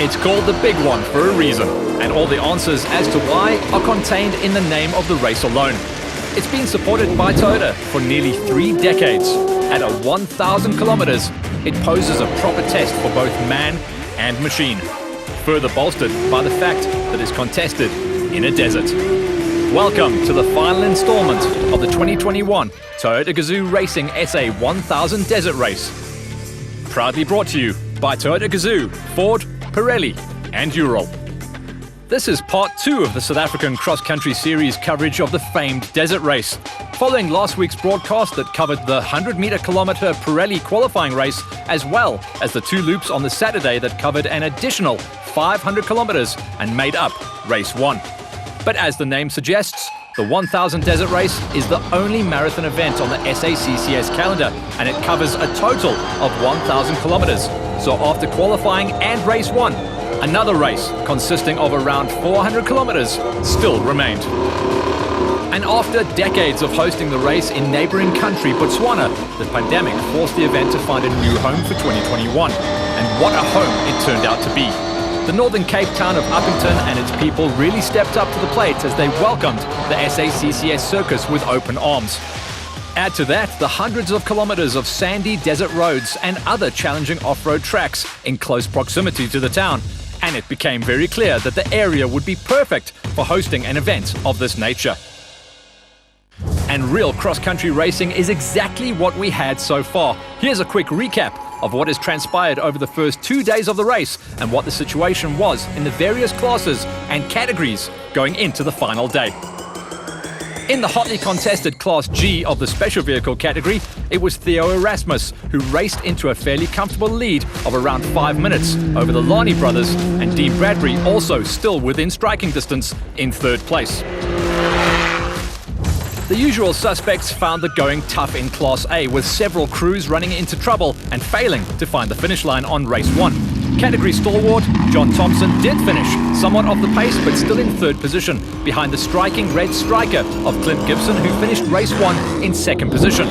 It's called the Big One for a reason, and all the answers as to why are contained in the name of the race alone. It's been supported by Toyota for nearly 3 decades. At 1,000 kilometers, it poses a proper test for both man and machine, further bolstered by the fact that it's contested in a desert. Welcome to the final installment of the 2021 Toyota Gazoo Racing SA 1000 Desert Race. Proudly brought to you by Toyota Gazoo, Ford, Pirelli and Ural. This is part 2 of the South African Cross Country Series coverage of the famed desert race. Following last week's broadcast that covered the 100-kilometer Pirelli qualifying race, as well as the 2 loops on the Saturday that covered an additional 500 kilometers and made up race 1. But as the name suggests, the 1000 Desert Race is the only marathon event on the SACCS calendar, and it covers a total of 1,000 kilometers. So after qualifying and race 1, another race consisting of around 400 kilometers still remained. And after decades of hosting the race in neighboring country Botswana, the pandemic forced the event to find a new home for 2021. And what a home it turned out to be. The Northern Cape town of Uppington and its people really stepped up to the plate as they welcomed the SACCS circus with open arms. Add to that the hundreds of kilometers of sandy desert roads and other challenging off-road tracks in close proximity to the town, and it became very clear that the area would be perfect for hosting an event of this nature. And real cross-country racing is exactly what we had so far. Here's a quick recap of what has transpired over the first 2 days of the race and what the situation was in the various classes and categories going into the final day. In the hotly contested Class G of the special vehicle category, it was Theo Erasmus who raced into a fairly comfortable lead of around 5 minutes over the Lani brothers, and Dean Bradbury also still within striking distance in 3rd place. The usual suspects found the going tough in Class A, with several crews running into trouble and failing to find the finish line on race 1. Category stalwart John Thompson did finish, somewhat off the pace but still in 3rd position, behind the striking red striker of Clint Gibson, who finished race 1 in 2nd position.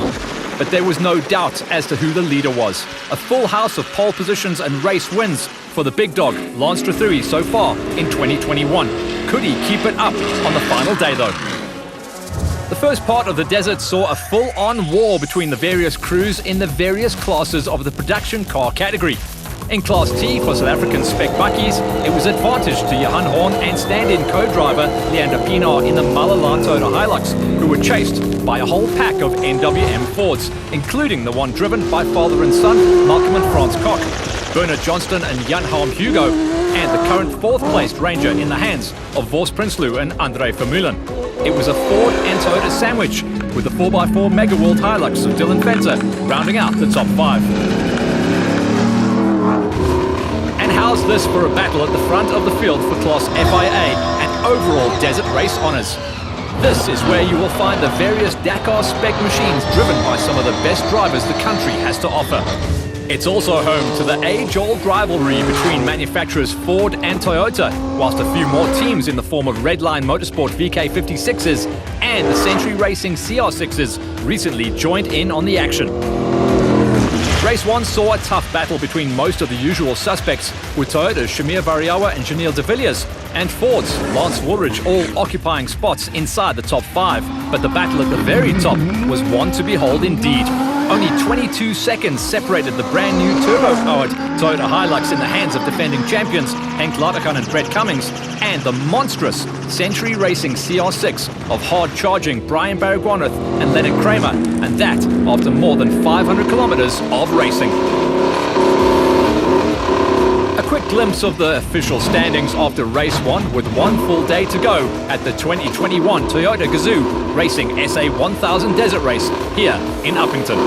But there was no doubt as to who the leader was. A full house of pole positions and race wins for the big dog, Lance Trathui, so far in 2021. Could he keep it up on the final day though? The first part of the desert saw a full-on war between the various crews in the various classes of the production car category. In Class T for South African spec buckies, it was advantage to Johan Horn and stand-in co-driver Leander Pienaar in the Malalan Toyota Hilux, who were chased by a whole pack of NWM Fords, including the one driven by father and son Malcolm and Frans Koch, Bernard Johnston and Jan Harm Hugo, and the current 4th-placed Ranger in the hands of Vos Prinsloo and André Vermeulen. It was a Ford and Toyota sandwich, with the 4x4 Mega World Hilux of Dylan Venter rounding out the top 5. And how's this for a battle at the front of the field for Class FIA and overall desert race honours? This is where you will find the various Dakar spec machines driven by some of the best drivers the country has to offer. It's also home to the age-old rivalry between manufacturers Ford and Toyota, whilst a few more teams in the form of Redline Motorsport VK56s and the Century Racing CR6s recently joined in on the action. Race 1 saw a tough battle between most of the usual suspects, with Toyota's Shamir Variawa and Janelle de Villiers, and Ford's Lance Woolridge all occupying spots inside the top 5. But the battle at the very top was one to behold indeed. Only 22 seconds separated the brand new turbo-powered Toyota Hilux in the hands of defending champions Henk Laderkan and Brett Cummings, and the monstrous Century Racing CR6 of hard-charging Brian Baragwanath and Leonard Kramer, and that after more than 500 kilometers of racing. A quick glimpse of the official standings after race 1, with 1 full day to go at the 2021 Toyota Gazoo Racing SA 1000 Desert Race here in Uppington.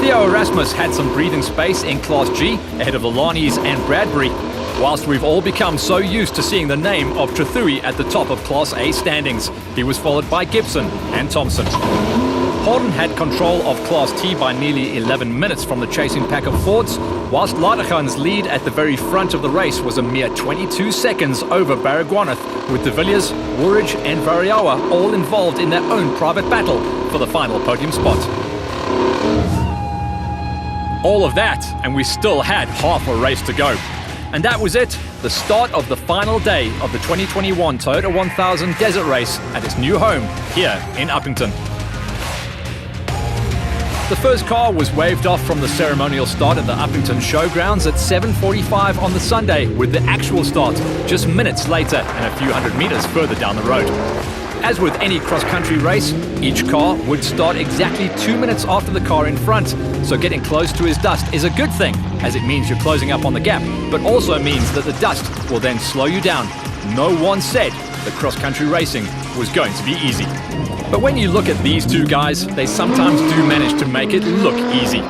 Theo Erasmus had some breathing space in Class G ahead of the Lanis and Bradbury, whilst we've all become so used to seeing the name of Trathui at the top of Class A standings. He was followed by Gibson and Thompson. Horton had control of Class T by nearly 11 minutes from the chasing pack of Fords, whilst Laderkan's lead at the very front of the race was a mere 22 seconds over Baragwanath, with de Villiers, Woolridge and Variawa all involved in their own private battle for the final podium spot. All of that, and we still had half a race to go. And that was it, the start of the final day of the 2021 Toyota 1000 Desert Race at its new home here in Uppington. The first car was waved off from the ceremonial start at the Uppington Showgrounds at 7:45 on the Sunday, with the actual start just minutes later and a few hundred meters further down the road. As with any cross-country race, each car would start exactly 2 minutes after the car in front, so getting close to his dust is a good thing, as it means you're closing up on the gap, but also means that the dust will then slow you down. No one said that cross-country racing was going to be easy. But when you look at these two guys, they sometimes do manage to make it look easy.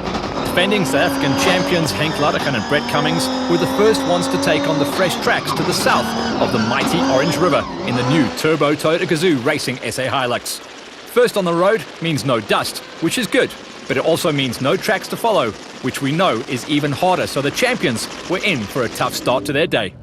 Defending South African champions Henk Ladergan and Brett Cummings were the first ones to take on the fresh tracks to the south of the mighty Orange River in the new Turbo Toyota Gazoo Racing SA Hilux. First on the road means no dust, which is good, but it also means no tracks to follow, which we know is even harder, so the champions were in for a tough start to their day.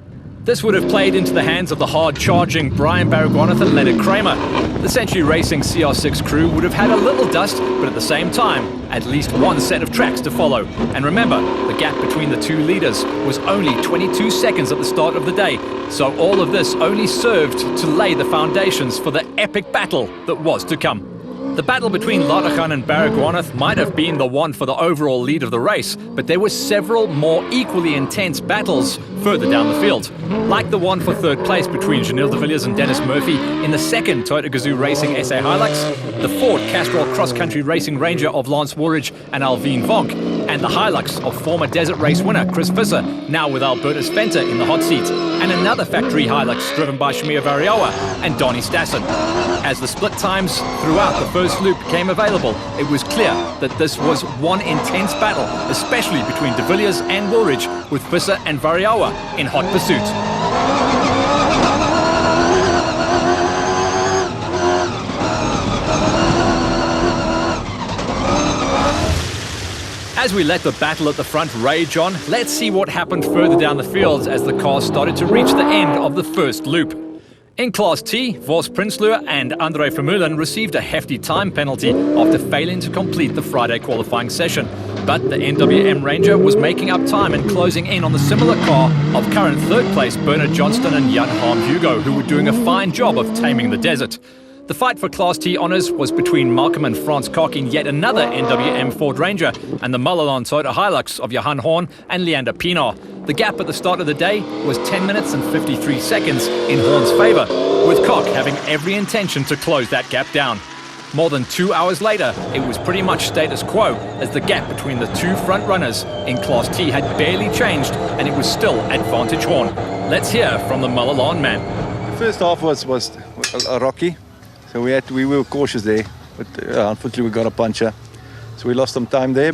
This would have played into the hands of the hard-charging Brian Baragwanath and Leonard Kramer. The Century Racing CR6 crew would have had a little dust, but at the same time, at least one set of tracks to follow. And remember, the gap between the two leaders was only 22 seconds at the start of the day, so all of this only served to lay the foundations for the epic battle that was to come. The battle between Ladergan and Baragwanath might have been the one for the overall lead of the race, but there were several more equally intense battles further down the field, like the one for third place between Janelle de Villiers and Dennis Murphy in the second Toyota Gazoo Racing SA Hilux, the Ford Castrol cross-country racing Ranger of Lance Woolridge and Alvin Vonk, and the Hilux of former Desert Race winner Chris Visser, now with Albertus Venter in the hot seat, and another factory Hilux driven by Shamir Varioa and Donnie Stassen. As the split times throughout the first loop became available, it was clear that this was one intense battle, especially between de Villiers and Woolridge, with Visser and Varioa in hot pursuit. As we let the battle at the front rage on, let's see what happened further down the field as the cars started to reach the end of the first loop. In Class T, Vos Prinsloo and André Vermeulen received a hefty time penalty after failing to complete the Friday qualifying session. But the NWM Ranger was making up time and closing in on the similar car of current third place Bernard Johnston and Jan Harm Hugo, who were doing a fine job of taming the desert. The fight for Class T honours was between Malcolm and Frans Koch in yet another NWM Ford Ranger and the Mullalon Toyota Hilux of Johan Horn and Leander Pienaar. The gap at the start of the day was 10 minutes and 53 seconds in Horn's favour, with Koch having every intention to close that gap down. More than 2 hours later, it was pretty much status quo, as the gap between the two front runners in Class T had barely changed and it was still advantage Horn. Let's hear from the Mullalon man. The first half was rocky. So we were cautious there, but unfortunately we got a puncher. So we lost some time there.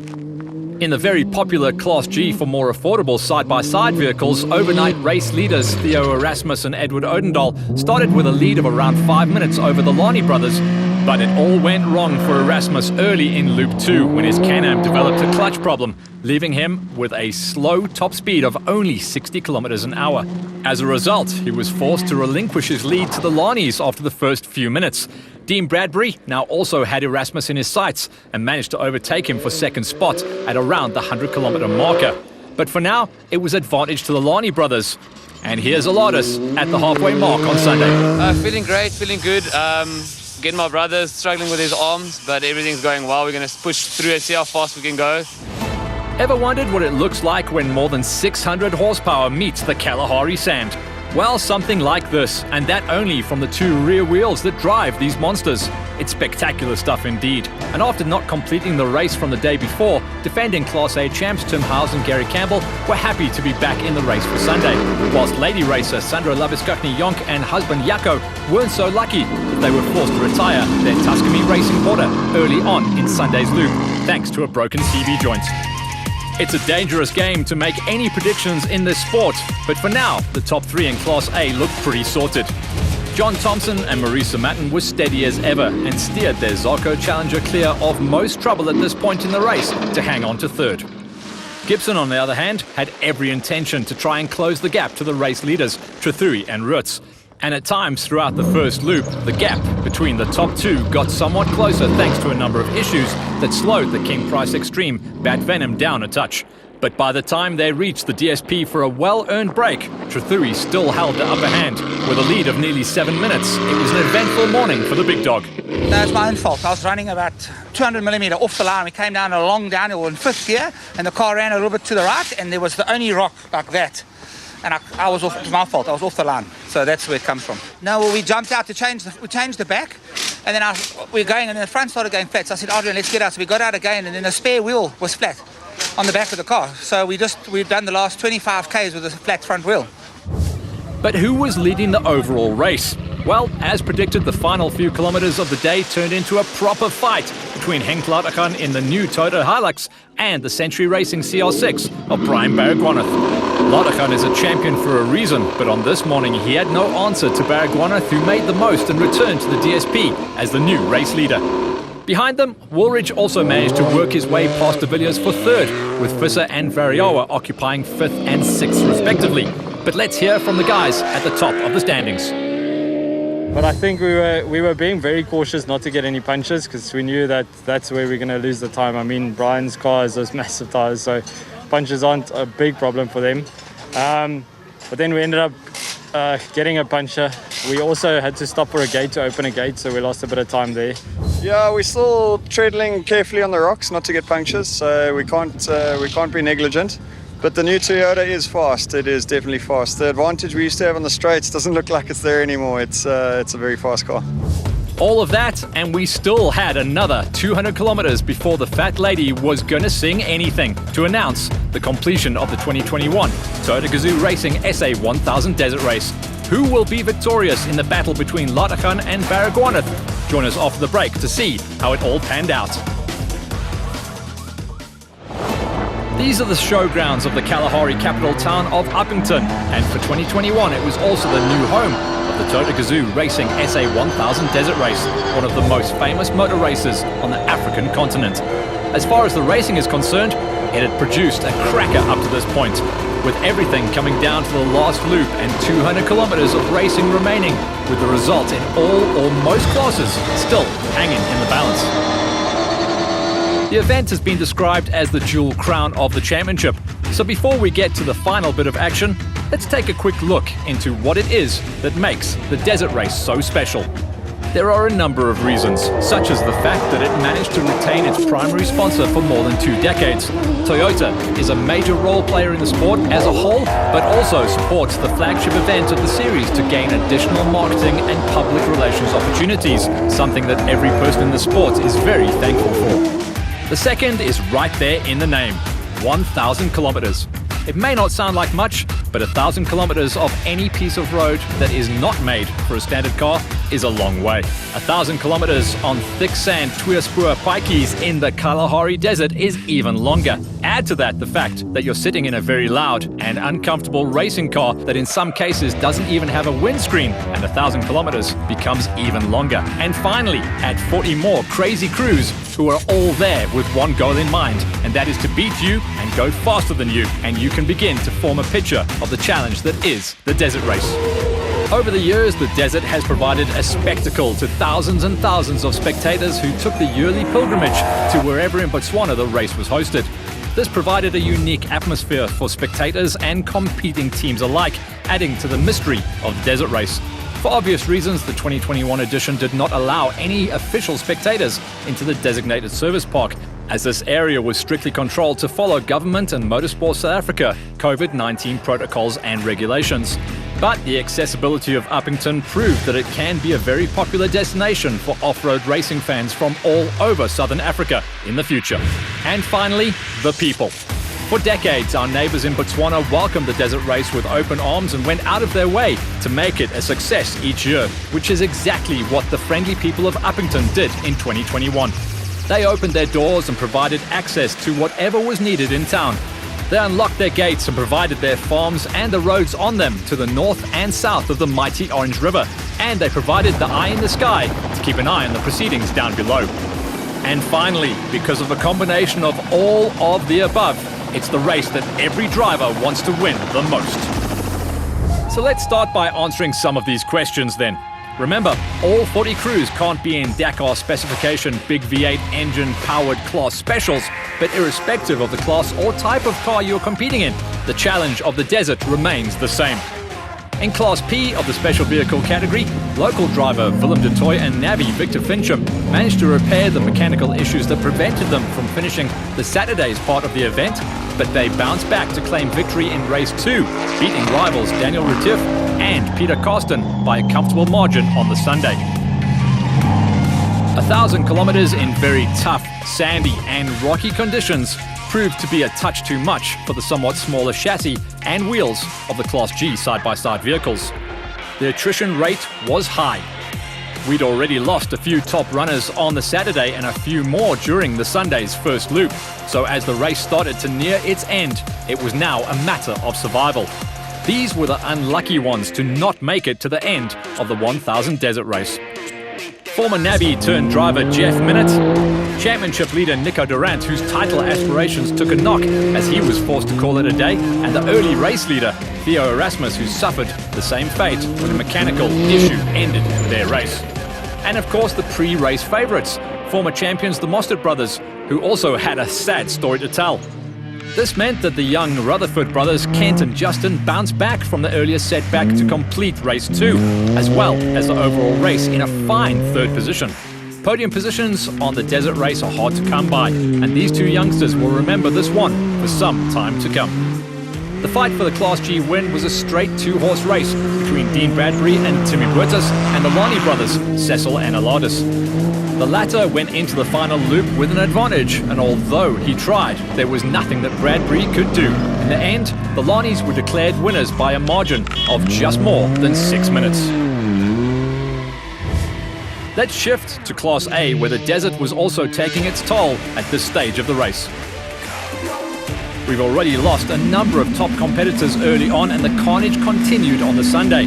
In the very popular Class G for more affordable side-by-side vehicles, overnight race leaders Theo Erasmus and Edward Odendahl started with a lead of around 5 minutes over the Lani brothers. But it all went wrong for Erasmus early in Loop 2 when his Can-Am developed a clutch problem, leaving him with a slow top speed of only 60 kilometers an hour. As a result, he was forced to relinquish his lead to the Lanis after the first few minutes. Dean Bradbury now also had Erasmus in his sights and managed to overtake him for second spot at around the 100-kilometer marker. But for now, it was advantage to the Lani brothers. And here's Aladis at the halfway mark on Sunday. Feeling great, feeling good. Getting my brother struggling with his arms, but everything's going well. We're going to push through and see how fast we can go. Ever wondered what it looks like when more than 600 horsepower meets the Kalahari sand? Well, something like this, and that only from the two rear wheels that drive these monsters. It's spectacular stuff indeed. And after not completing the race from the day before, defending Class A champs Tim Howes and Gary Campbell were happy to be back in the race for Sunday, whilst lady racer Sandra Labiskakny-Jonk and husband Jaco weren't so lucky that they were forced to retire their Tuscany racing quarter early on in Sunday's loop, thanks to a broken CV joint. It's a dangerous game to make any predictions in this sport, but for now, the top three in Class A look pretty sorted. John Thompson and Marisa Matten were steady as ever and steered their Zarco Challenger clear of most trouble at this point in the race to hang on to third. Gibson, on the other hand, had every intention to try and close the gap to the race leaders, Trethuri and Rutz. And at times throughout the first loop, the gap between the top two got somewhat closer thanks to a number of issues that slowed the King Price Extreme Bat Venom down a touch. But by the time they reached the DSP for a well-earned break, Trethuri still held the upper hand. With a lead of nearly 7 minutes, it was an eventful morning for the big dog. No, it's my own fault. I was running about 200mm off the line. We came down a long downhill in 5th gear, and the car ran a little bit to the right, and there was the only rock like that. And I was off. It was my fault. I was off the line. So that's where it comes from. No, well, we jumped out to we changed the back, and then we were going, and then the front started going flat. So I said, Adrian, let's get out. So we got out again, and then the spare wheel was flat on the back of the car. So we've done the last 25 Ks with a flat front wheel. But who was leading the overall race? Well, as predicted, the final few kilometers of the day turned into a proper fight between Henk Ladegan in the new Toyota Hilux and the Century Racing CR6 of Brian Baragwanath. Ladegan is a champion for a reason, but on this morning he had no answer to Baragwanath, who made the most and returned to the DSP as the new race leader. Behind them, Woolridge also managed to work his way past de Villiers for third, with Visser and Varioa occupying 5th and 6th respectively. But let's hear from the guys at the top of the standings. But I think we were being very cautious not to get any punches, because we knew that that's where we're going to lose the time. I mean, Brian's car has those massive tires, so punches aren't a big problem for them. But then we ended up getting a puncher. We also had to stop for a gate to open a gate, so we lost a bit of time there. Yeah, we're still treadling carefully on the rocks not to get punctures, so we can't be negligent. But the new Toyota is fast. It is definitely fast. The advantage we used to have on the straights doesn't look like it's there anymore. It's a very fast car. All of that, and we still had another 200 kilometers before the fat lady was going to sing anything to announce the completion of the 2021 Toyota Gazoo Racing SA 1000 Desert Race. Who will be victorious in the battle between Ladegan and Baragwanath? Join us after the break to see how it all panned out. These are the showgrounds of the Kalahari capital town of Uppington, and for 2021 it was also the new home of the Toyota Gazoo Racing SA 1000 Desert Race, one of the most famous motor races on the African continent. As far as the racing is concerned, it had produced a cracker up to this point, with everything coming down to the last loop and 200 kilometers of racing remaining, with the result in all or most classes still hanging in the balance. The event has been described as the jewel crown of the championship. So before we get to the final bit of action, let's take a quick look into what it is that makes the desert race so special. There are a number of reasons, such as the fact that it managed to retain its primary sponsor for more than 2 decades. Toyota is a major role player in the sport as a whole, but also supports the flagship event of the series to gain additional marketing and public relations opportunities, something that every person in the sport is very thankful for. The second is right there in the name, 1,000 kilometers. It may not sound like much, but 1,000 kilometers of any piece of road that is not made for a standard car is a long way. 1,000 kilometers on thick sand tweespoor paikies in the Kalahari Desert is even longer. Add to that the fact that you're sitting in a very loud and uncomfortable racing car that in some cases doesn't even have a windscreen, and 1,000 kilometers becomes even longer. And finally, add 40 more crazy crews who are all there with one goal in mind, and that is to beat you and go faster than you, and you can begin to form a picture of the challenge that is the desert race. Over the years, the desert has provided a spectacle to thousands and thousands of spectators who took the yearly pilgrimage to wherever in Botswana the race was hosted. This provided a unique atmosphere for spectators and competing teams alike, adding to the mystery of the desert race. For obvious reasons, the 2021 edition did not allow any official spectators into the designated service park, as this area was strictly controlled to follow government and Motorsport South Africa COVID-19 protocols and regulations. But the accessibility of Uppington proved that it can be a very popular destination for off-road racing fans from all over Southern Africa in the future. And finally, the people. For decades, our neighbors in Botswana welcomed the desert race with open arms and went out of their way to make it a success each year, which is exactly what the friendly people of Uppington did in 2021. They opened their doors and provided access to whatever was needed in town. They unlocked their gates and provided their farms and the roads on them to the north and south of the mighty Orange River. And they provided the eye in the sky to keep an eye on the proceedings down below. And finally, because of a combination of all of the above, it's the race that every driver wants to win the most. So let's start by answering some of these questions then. Remember, all 40 crews can't be in Dakar specification big V8 engine powered class specials, but irrespective of the class or type of car you're competing in, the challenge of the desert remains the same. In Class P of the special vehicle category, local driver Willem de Tooy and Navi Victor Fincham managed to repair the mechanical issues that prevented them from finishing the Saturday's part of the event, but they bounced back to claim victory in race 2, beating rivals Daniel Retief and Peter Karsten by a comfortable margin on the Sunday. 1,000 kilometers in very tough, sandy and rocky conditions proved to be a touch too much for the somewhat smaller chassis and wheels of the Class G side-by-side vehicles. The attrition rate was high. We'd already lost a few top runners on the Saturday and a few more during the Sunday's first loop, so as the race started to near its end, it was now a matter of survival. These were the unlucky ones to not make it to the end of the 1,000 desert race. Former Navi-turned-driver Jeff Minott, championship leader Nico Durant, whose title aspirations took a knock as he was forced to call it a day, and the early race leader Theo Erasmus, who suffered the same fate when a mechanical issue ended their race. And of course the pre-race favourites, former champions the Mostert brothers, who also had a sad story to tell. This meant that the young Rutherford brothers, Kent and Justin, bounced back from the earlier setback to complete race 2, as well as the overall race in a fine third position. Podium positions on the desert race are hard to come by, and these two youngsters will remember this one for some time to come. The fight for the Class G win was a straight two-horse race between Dean Bradbury and Timmy Buertas and the Lonnie brothers, Cecil and Aladis. The latter went into the final loop with an advantage, and although he tried, there was nothing that Bradbury could do. In the end, the Lonnies were declared winners by a margin of just more than 6 minutes. Let's shift to Class A, where the desert was also taking its toll at this stage of the race. We've already lost a number of top competitors early on, and the carnage continued on the Sunday.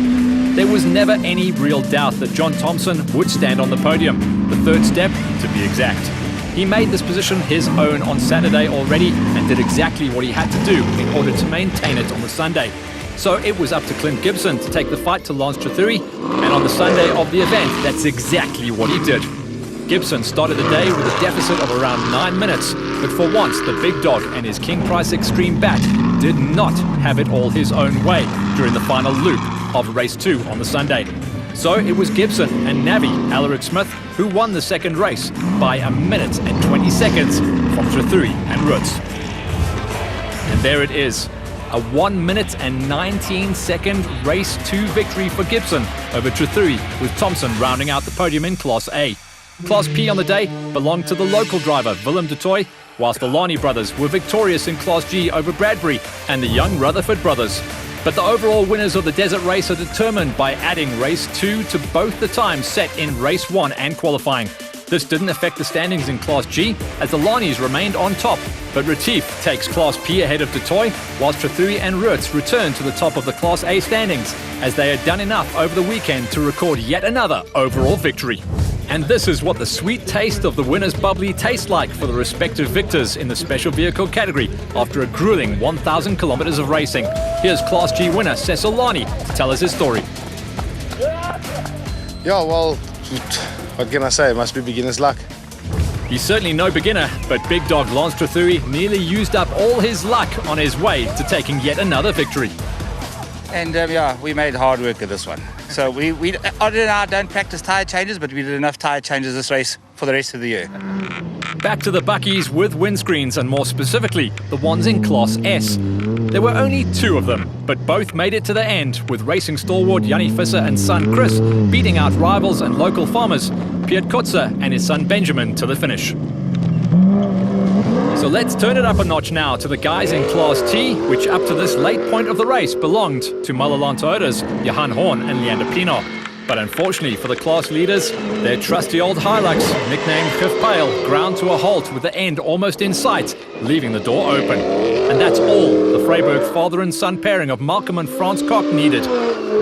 There was never any real doubt that John Thompson would stand on the podium, the third step to be exact. He made this position his own on Saturday already and did exactly what he had to do in order to maintain it on the Sunday. So it was up to Clint Gibson to take the fight to Lance Trethewey, and on the Sunday of the event, that's exactly what he did. Gibson started the day with a deficit of around 9 minutes, but for once the big dog and his King Price Extreme bat did not have it all his own way during the final loop of race 2 on the Sunday. So it was Gibson and Navi Alaric Smith who won the second race by 1 minute and 20 seconds from Trethewey and Roots. And there it is, a 1 minute and 19 second race 2 victory for Gibson over Trethewey, with Thompson rounding out the podium in Class A. Class P on the day belonged to the local driver Willem de Tooy, whilst the Lonnie brothers were victorious in Class G over Bradbury and the young Rutherford brothers. But the overall winners of the desert race are determined by adding race 2 to both the times set in race 1 and qualifying. This didn't affect the standings in Class G, as the Lonnies remained on top, but Retief takes Class P ahead of de Tooy, whilst Trethewey and Roots return to the top of the Class A standings, as they had done enough over the weekend to record yet another overall victory. And this is what the sweet taste of the winner's bubbly tastes like for the respective victors in the special vehicle category after a grueling 1,000 kilometers of racing. Here's Class G winner Cecil Lonnie to tell us his story. Yeah, well, what can I say? It must be beginner's luck. He's certainly no beginner, but big dog Lance Trethewey nearly used up all his luck on his way to taking yet another victory. And yeah, we made hard work of this one. So we don't practice tyre changes, but we did enough tyre changes this race for the rest of the year. Back to the Buckies with windscreens, and more specifically, the ones in Class S. There were only 2 of them, but both made it to the end, with racing stalwart Jannie Visser and son Chris beating out rivals and local farmers, Piet Kotze and his son Benjamin, to the finish. So let's turn it up a notch now to the guys in Class T, which up to this late point of the race belonged to Malalan Toyota's Johan Horn and Leander Pienaar. But unfortunately for the class leaders, their trusty old Hilux, nicknamed Fifth Pale, ground to a halt with the end almost in sight, leaving the door open. And that's all the Vryburg father and son pairing of Malcolm and Frans Kok needed.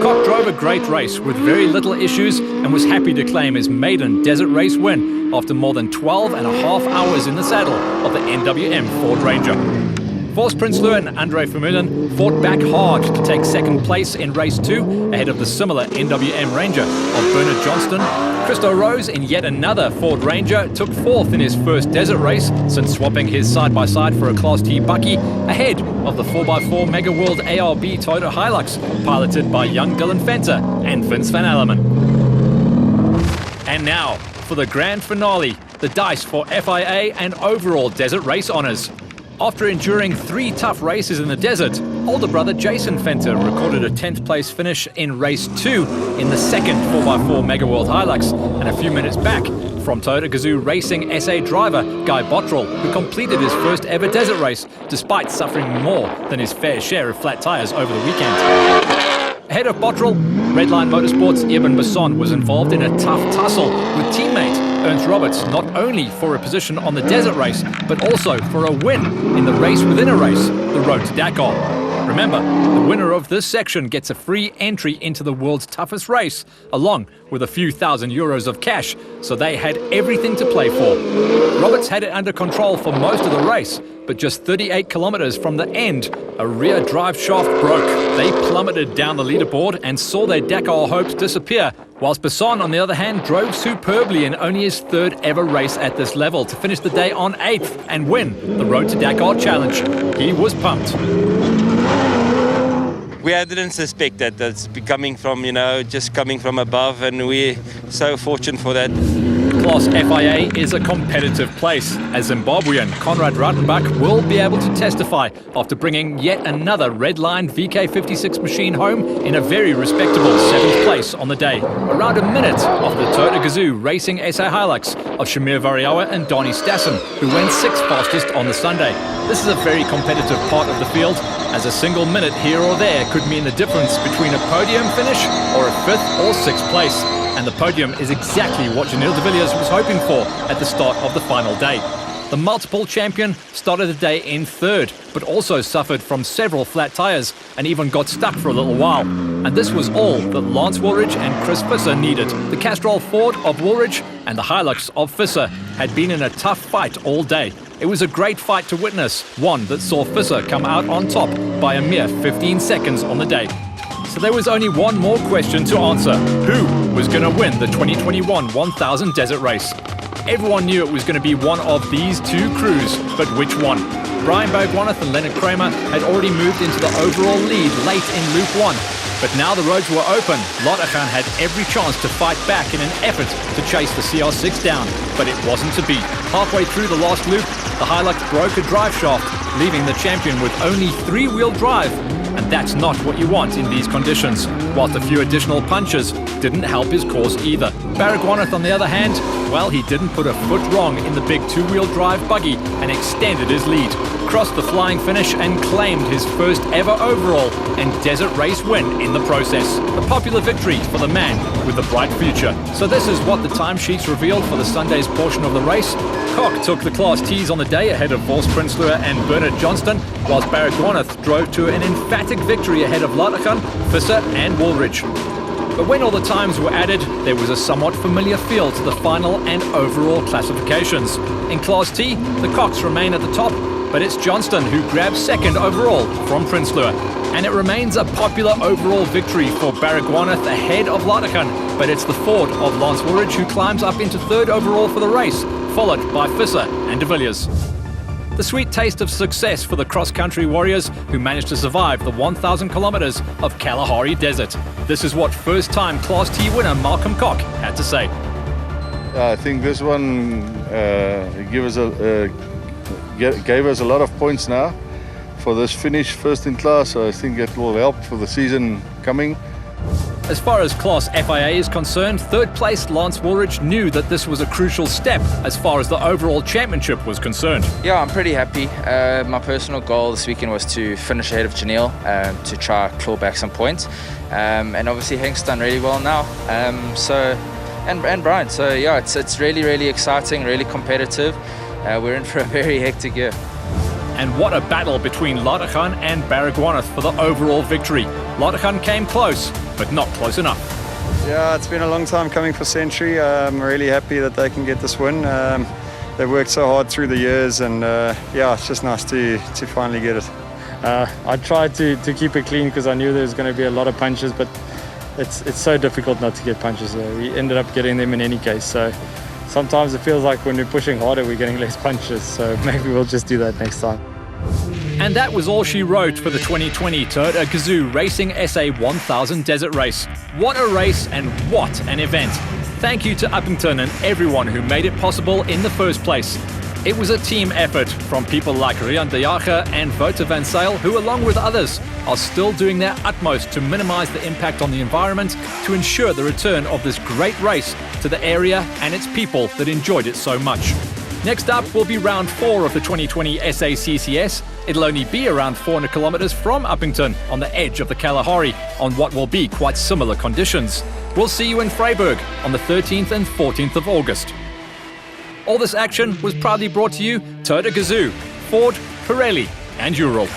Kok drove a great race with very little issues and was happy to claim his maiden desert race win after more than 12 and a half hours in the saddle of the NWM Ford Ranger. Vos Prinsloo and Andre Vermeulen fought back hard to take second place in race 2 ahead of the similar NWM Ranger of Bernard Johnston. Christo Rose in yet another Ford Ranger took 4th in his first desert race since swapping his side-by-side for a Class T Bucky ahead of the 4x4 Mega World ARB Toyota Hilux piloted by young Dylan Fenter and Vince Van Alleman. And now for the grand finale, the dice for FIA and overall desert race honours. After enduring 3 tough races in the desert, older brother Jason Fenter recorded a 10th place finish in race 2 in the second 4x4 Mega World Hilux, and a few minutes back from Toyota Gazoo Racing SA driver Guy Bottrell, who completed his first ever desert race despite suffering more than his fair share of flat tyres over the weekend. Ahead of Bottrell, Redline Motorsports' Eben Besson was involved in a tough tussle with teammate Ernst Roberts, not only for a position on the desert race, but also for a win in the race within a race, the Road to Dakar. Remember, the winner of this section gets a free entry into the world's toughest race, along with a few €1,000 of cash, so they had everything to play for. Roberts had it under control for most of the race, but just 38 kilometers from the end, a rear drive shaft broke. They plummeted down the leaderboard and saw their Dakar hopes disappear, whilst Besson, on the other hand, drove superbly in only his 3rd ever race at this level to finish the day on 8th and win the Road to Dakar Challenge. He was pumped. We didn't suspect that. That's coming from, just coming from above, and we're so fortunate for that. Class FIA is a competitive place, as Zimbabwean Conrad Rautenbach will be able to testify after bringing yet another Redline VK56 machine home in a very respectable 7th place on the day, around a minute off the Toyota Gazoo Racing SA Hilux of Shamir Variawa and Donnie Stassen, who went 6th fastest on the Sunday. This is a very competitive part of the field, as a single minute here or there could mean the difference between a podium finish or a 5th or 6th place. And the podium is exactly what Janelle de Villiers was hoping for at the start of the final day. The multiple champion started the day in 3rd, but also suffered from several flat tyres and even got stuck for a little while. And this was all that Lance Woolridge and Chris Visser needed. The Castrol Ford of Woolridge and the Hilux of Visser had been in a tough fight all day. It was a great fight to witness, one that saw Visser come out on top by a mere 15 seconds on the day. So there was only one more question to answer. Who was going to win the 2021 1000 Desert Race? Everyone knew it was going to be one of these 2 crews, but which one? Brian Bergwanath and Leonard Kramer had already moved into the overall lead late in Loop 1. But now the roads were open, Lottachan had every chance to fight back in an effort to chase the CR6 down, but it wasn't to be. Halfway through the last loop, the Hilux broke a drive shaft, leaving the champion with only 3-wheel drive. And that's not what you want in these conditions, whilst a few additional punches didn't help his cause either. Baragwanath, on the other hand, well, he didn't put a foot wrong in the big 2-wheel drive buggy and extended his lead, crossed the flying finish and claimed his first ever overall and desert race win in the process. A popular victory for the man with a bright future. So this is what the timesheets revealed for the Sunday's portion of the race. Koch took the Class Ts on the day ahead of Vos Prinsloo and Bernard Johnston, whilst Baragwanath drove to an emphatic victory ahead of Lottachan, Visser and Woolridge. But when all the times were added, there was a somewhat familiar feel to the final and overall classifications. In Class T, the Kochs remain at the top, but it's Johnston who grabs 2nd overall from Prinsloo. And it remains a popular overall victory for Baragwanath ahead of Lottachan, but it's the Ford of Lance Woolridge who climbs up into 3rd overall for the race, followed by Visser and de Villiers. The sweet taste of success for the cross-country warriors who managed to survive the 1,000 kilometers of Kalahari Desert. This is what first-time Class T winner Malcolm Koch had to say. I think this one gave us a lot of points now for this finish first in class, so I think it will help for the season coming. As far as Class FIA is concerned, 3rd place Lance Woolridge knew that this was a crucial step as far as the overall championship was concerned. Yeah, I'm pretty happy. My personal goal this weekend was to finish ahead of Janelle, to try claw back some points. And obviously Hank's done really well now. And Brian. So yeah, it's really, really exciting, really competitive. We're in for a very hectic year. And what a battle between Lottachan and Baragwanath for the overall victory. Lottachan came close, but not close enough. Yeah, it's been a long time coming for Century. I'm really happy that they can get this win. they've worked so hard through the years, and yeah, it's just nice to finally get it. I tried to keep it clean because I knew there was going to be a lot of punches, but it's so difficult not to get punches here. We ended up getting them in any case, so sometimes it feels like when we're pushing harder we're getting less punches, so maybe we'll just do that next time. And that was all she wrote for the 2020 Toyota Gazoo Racing SA 1000 Desert Race. What a race and what an event. Thank you to Uppington and everyone who made it possible in the first place. It was a team effort from people like Rian de Jager and Wouter van Zyl, who along with others are still doing their utmost to minimize the impact on the environment to ensure the return of this great race to the area and its people that enjoyed it so much. Next up will be round 4 of the 2020 SACCS. It'll only be around 400 kilometers from Uppington on the edge of the Kalahari on what will be quite similar conditions. We'll see you in Vryburg on the 13th and 14th of August. All this action was proudly brought to you Toyota Gazoo, Ford, Pirelli and Ural.